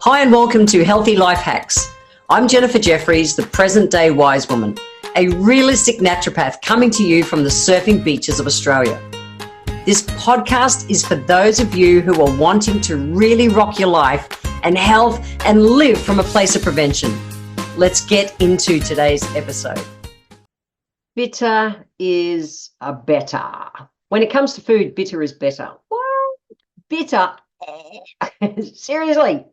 Hi and welcome to Healthy Life Hacks. I'm Jefferies, the present-day wise woman, a realistic naturopath coming to you from the surfing beaches of Australia. This podcast is for those of you who are wanting to really rock your life and health and live from a place of prevention. Let's get into today's episode. Bitter is a better. When it comes to food, bitter is better. What? Bitter? Seriously?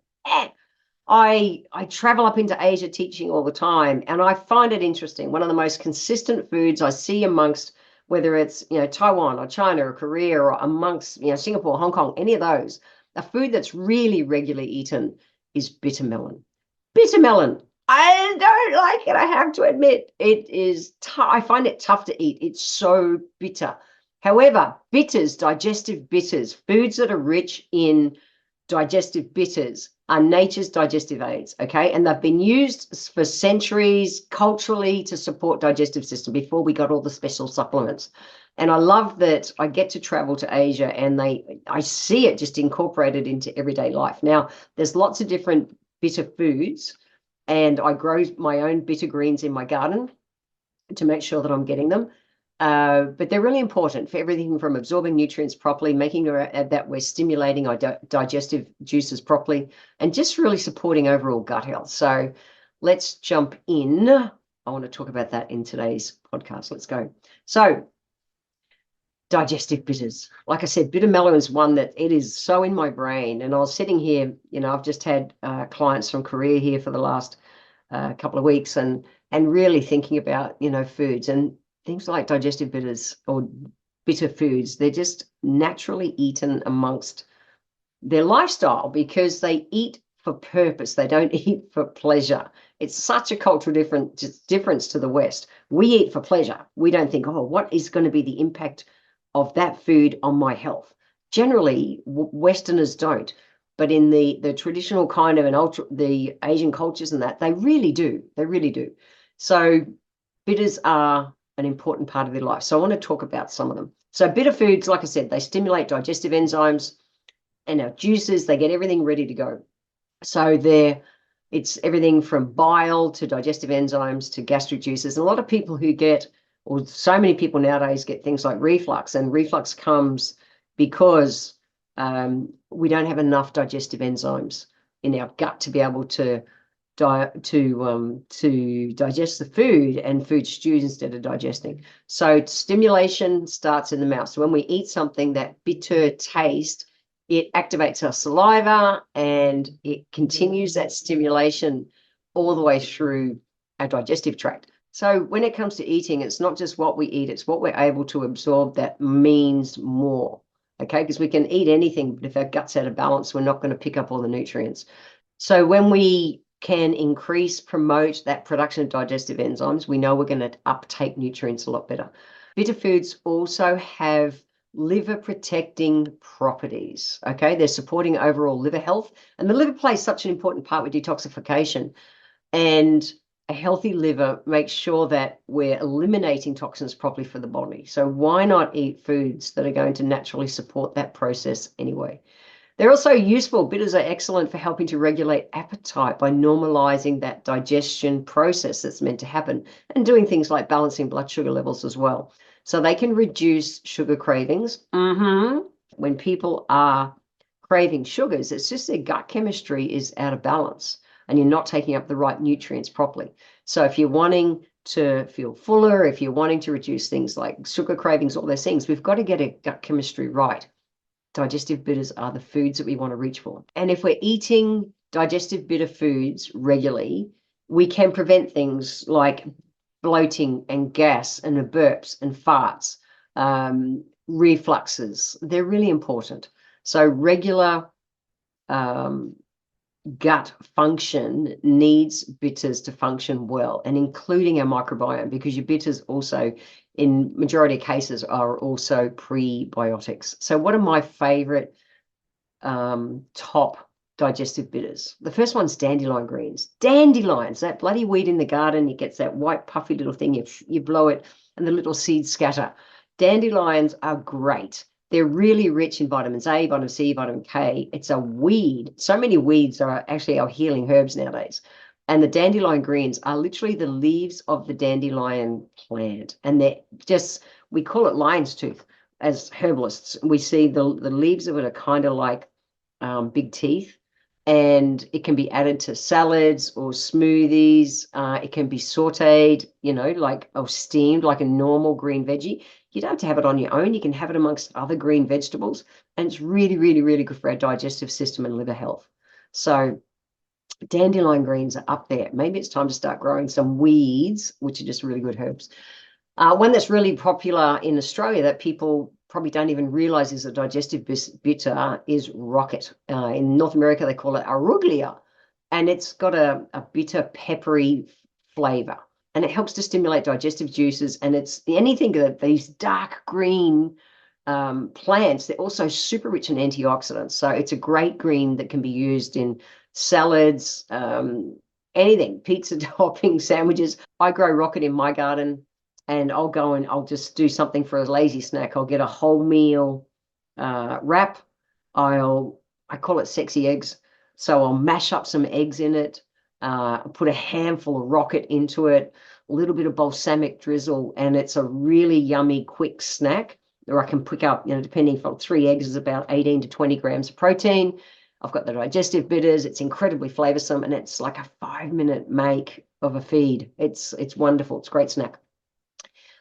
I travel up into Asia teaching all the time, and I find it interesting. One of the most consistent foods I see amongst, whether it's Taiwan or China or Korea or amongst Singapore, Hong Kong, any of those, a food that's really regularly eaten is bitter melon. Bitter melon. I don't like it, I have to admit. It is I find it tough to eat. It's so bitter. However, bitters, digestive bitters, foods that are rich in digestive bitters are nature's digestive aids, okay? And they've been used for centuries culturally to support digestive system before we got all the special supplements. And I love that I get to travel to Asia and I see it just incorporated into everyday life. Now, there's lots of different bitter foods, and I grow my own bitter greens in my garden to make sure that I'm getting them. But they're really important for everything from absorbing nutrients properly, making sure that we're stimulating our digestive juices properly, and just really supporting overall gut health. So let's jump in. I want to talk about that in today's podcast. Let's go. So digestive bitters. Like I said, bitter melon is one that it is so in my brain. And I was sitting here, I've just had clients from Korea here for the last couple of weeks and really thinking about, foods and things like digestive bitters or bitter foods. They're just naturally eaten amongst their lifestyle because they eat for purpose. They don't eat for pleasure. It's such a cultural difference to the West. We eat for pleasure. We don't think, what is going to be the impact of that food on my health? Generally, Westerners don't. But in the traditional kind of the Asian cultures and that, they really do. They really do. So bitters are an important part of their life. So I want to talk about some of them. So bitter foods, like I said, they stimulate digestive enzymes and our juices. They get everything ready to go. So it's everything from bile to digestive enzymes to gastric juices. And a lot of people so many people nowadays get things like reflux, and reflux comes because we don't have enough digestive enzymes in our gut to be able to digest the food, and food stews instead of digesting. So stimulation starts in the mouth. So when we eat something, that bitter taste, it activates our saliva and it continues that stimulation all the way through our digestive tract. So when it comes to eating, it's not just what we eat, it's what we're able to absorb that means more, okay? Because we can eat anything, but if our gut's out of balance, we're not going to pick up all the nutrients. So when we can promote that production of digestive enzymes, we know we're going to uptake nutrients a lot better. Bitter foods also have liver protecting properties, okay? They're supporting overall liver health, and the liver plays such an important part with detoxification. And a healthy liver makes sure that we're eliminating toxins properly for the body. So why not eat foods that are going to naturally support that process anyway? They're also useful. Bitters are excellent for helping to regulate appetite by normalizing that digestion process that's meant to happen, and doing things like balancing blood sugar levels as well. So they can reduce sugar cravings. When people are craving sugars, it's just their gut chemistry is out of balance and you're not taking up the right nutrients properly. So if you're wanting to feel fuller, if you're wanting to reduce things like sugar cravings, all those things, we've got to get a gut chemistry right. Digestive bitters are the foods that we want to reach for. And if we're eating digestive bitter foods regularly, we can prevent things like bloating and gas and burps and farts, refluxes. They're really important. So regular gut function needs bitters to function well, and including our microbiome, because your bitters also, in majority of cases, are also prebiotics. So what are my favorite top digestive bitters? The first one's dandelion greens. Dandelions, that bloody weed in the garden, it gets that white puffy little thing, you blow it and the little seeds scatter. Dandelions are great They're really rich in vitamins A, vitamin C, vitamin K. It's a weed. So many weeds are actually our healing herbs nowadays. And the dandelion greens are literally the leaves of the dandelion plant. And they're just, we call it lion's tooth as herbalists. We see the leaves of it are kind of like big teeth. And it can be added to salads or smoothies. It can be sauteed, like or steamed like a normal green veggie. You don't have to have it on your own. You can have it amongst other green vegetables. And it's really, really, really good for our digestive system and liver health. So dandelion greens are up there. Maybe it's time to start growing some weeds, which are just really good herbs. One that's really popular in Australia that people probably don't even realize is a digestive bitter is rocket. In North America, they call it arugula, and it's got a bitter, peppery flavor, and it helps to stimulate digestive juices. And it's anything that these dark green plants, they're also super rich in antioxidants. So it's a great green that can be used in salads, anything, pizza topping, sandwiches. I grow rocket in my garden. And I'll go and I'll just do something for a lazy snack. I'll get a wholemeal wrap. I call it sexy eggs. So I'll mash up some eggs in it, put a handful of rocket into it, a little bit of balsamic drizzle, and it's a really yummy, quick snack. Or I can pick up, depending on 3 eggs is about 18 to 20 grams of protein. I've got the digestive bitters. It's incredibly flavorsome, and it's like a 5-minute make of a feed. It's wonderful. It's a great snack.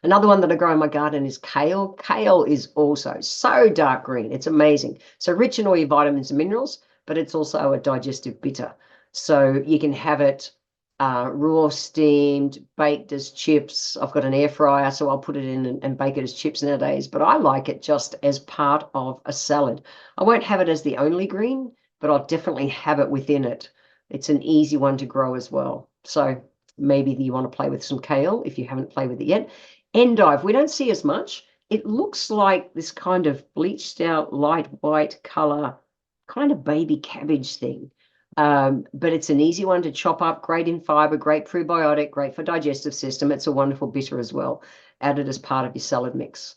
Another one that I grow in my garden is kale. Kale is also so dark green. It's amazing. So rich in all your vitamins and minerals, but it's also a digestive bitter. So you can have it raw, steamed, baked as chips. I've got an air fryer, so I'll put it in and bake it as chips nowadays. But I like it just as part of a salad. I won't have it as the only green, but I'll definitely have it within it. It's an easy one to grow as well. So maybe you want to play with some kale if you haven't played with it yet. Endive, we don't see as much. It looks like this kind of bleached out light white color, kind of baby cabbage thing. But it's an easy one to chop up, great in fiber, great prebiotic, great for digestive system. It's a wonderful bitter as well, added as part of your salad mix.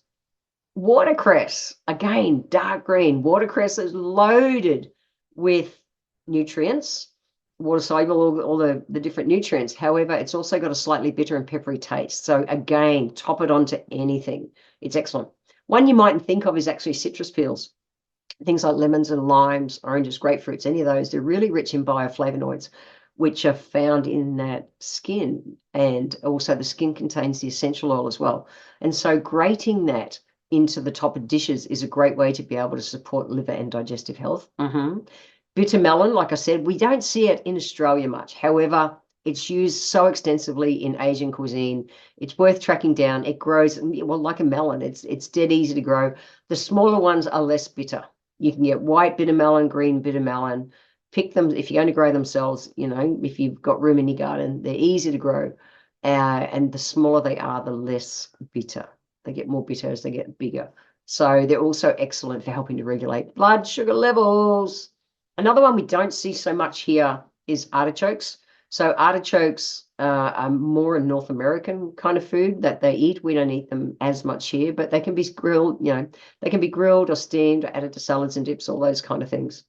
Watercress, again, dark green. Watercress is loaded with nutrients, water soluble, all the different nutrients. However, it's also got a slightly bitter and peppery taste. So again, top it onto anything. It's excellent. One you mightn't think of is actually citrus peels. Things like lemons and limes, oranges, grapefruits, any of those, they're really rich in bioflavonoids, which are found in that skin. And also the skin contains the essential oil as well. And so grating that into the top of dishes is a great way to be able to support liver and digestive health. Bitter melon, like I said, we don't see it in Australia much. However, it's used so extensively in Asian cuisine. It's worth tracking down. It grows, well, like a melon. It's dead easy to grow. The smaller ones are less bitter. You can get white bitter melon, green bitter melon. Pick them if you're going to grow themselves, if you've got room in your garden. They're easy to grow. And the smaller they are, the less bitter. They get more bitter as they get bigger. So they're also excellent for helping to regulate blood sugar levels. Another one we don't see so much here is artichokes. So artichokes are more a North American kind of food that they eat. We don't eat them as much here, but they can be grilled, they can be grilled or steamed, or added to salads and dips, all those kind of things.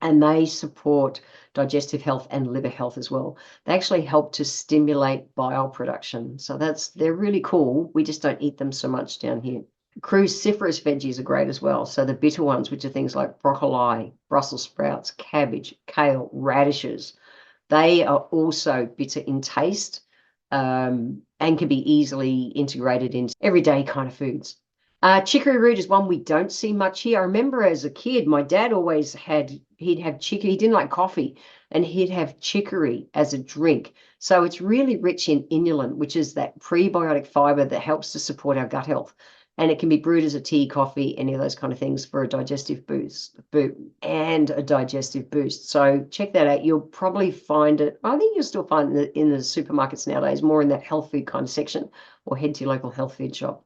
And they support digestive health and liver health as well. They actually help to stimulate bile production. So they're really cool. We just don't eat them so much down here. Cruciferous veggies are great as well. So the bitter ones, which are things like broccoli, Brussels sprouts, cabbage, kale, radishes, they are also bitter in taste and can be easily integrated into everyday kind of foods. Chicory root is one we don't see much here. I remember as a kid, my dad always he'd have chicory. He didn't like coffee, and he'd have chicory as a drink. So it's really rich in inulin, which is that prebiotic fiber that helps to support our gut health. And it can be brewed as a tea, coffee, any of those kind of things for a digestive boost. So check that out. You'll probably find it. I think you'll still find it in the supermarkets nowadays, more in that health food kind of section, or head to your local health food shop.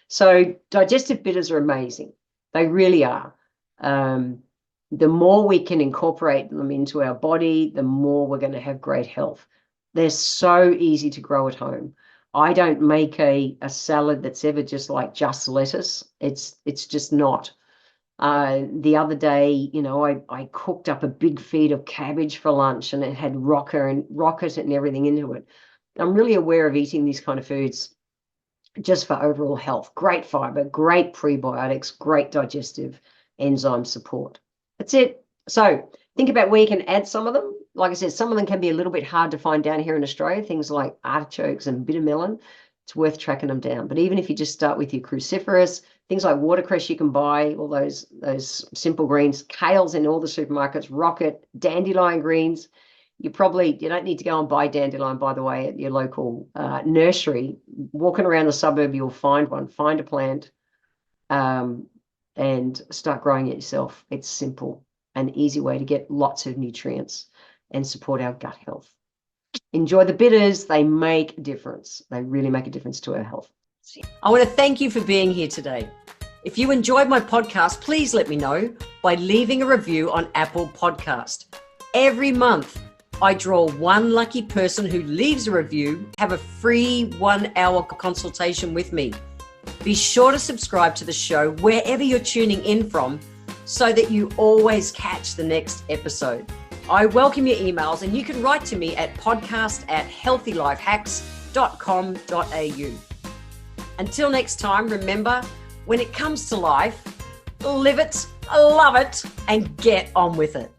So digestive bitters are amazing. They really are. The more we can incorporate them into our body, the more we're going to have great health. They're so easy to grow at home. I don't make a salad that's ever just like just lettuce. It's just not. The other day, I cooked up a big feed of cabbage for lunch, and it had rocket and everything into it. I'm really aware of eating these kind of foods just for overall health. Great fiber, great prebiotics, great digestive enzyme support. That's it. So think about where you can add some of them. Like I said, some of them can be a little bit hard to find down here in Australia, things like artichokes and bitter melon. It's worth tracking them down. But even if you just start with your cruciferous, things like watercress you can buy, all those simple greens, kale's in all the supermarkets, rocket, dandelion greens. You don't need to go and buy dandelion, by the way, at your local nursery. Walking around the suburb, you'll find one. Find a plant and start growing it yourself. It's simple, an easy way to get lots of nutrients and support our gut health. Enjoy the bitters. They make a difference. They really make a difference to our health. I want to thank you for being here today. If you enjoyed my podcast, please let me know by leaving a review on Apple Podcast. Every month, I draw one lucky person who leaves a review, have a free 1-hour consultation with me. Be sure to subscribe to the show wherever you're tuning in from so that you always catch the next episode. I welcome your emails, and you can write to me at podcast@healthylifehacks.com.au. Until next time, remember, when it comes to life, live it, love it, and get on with it.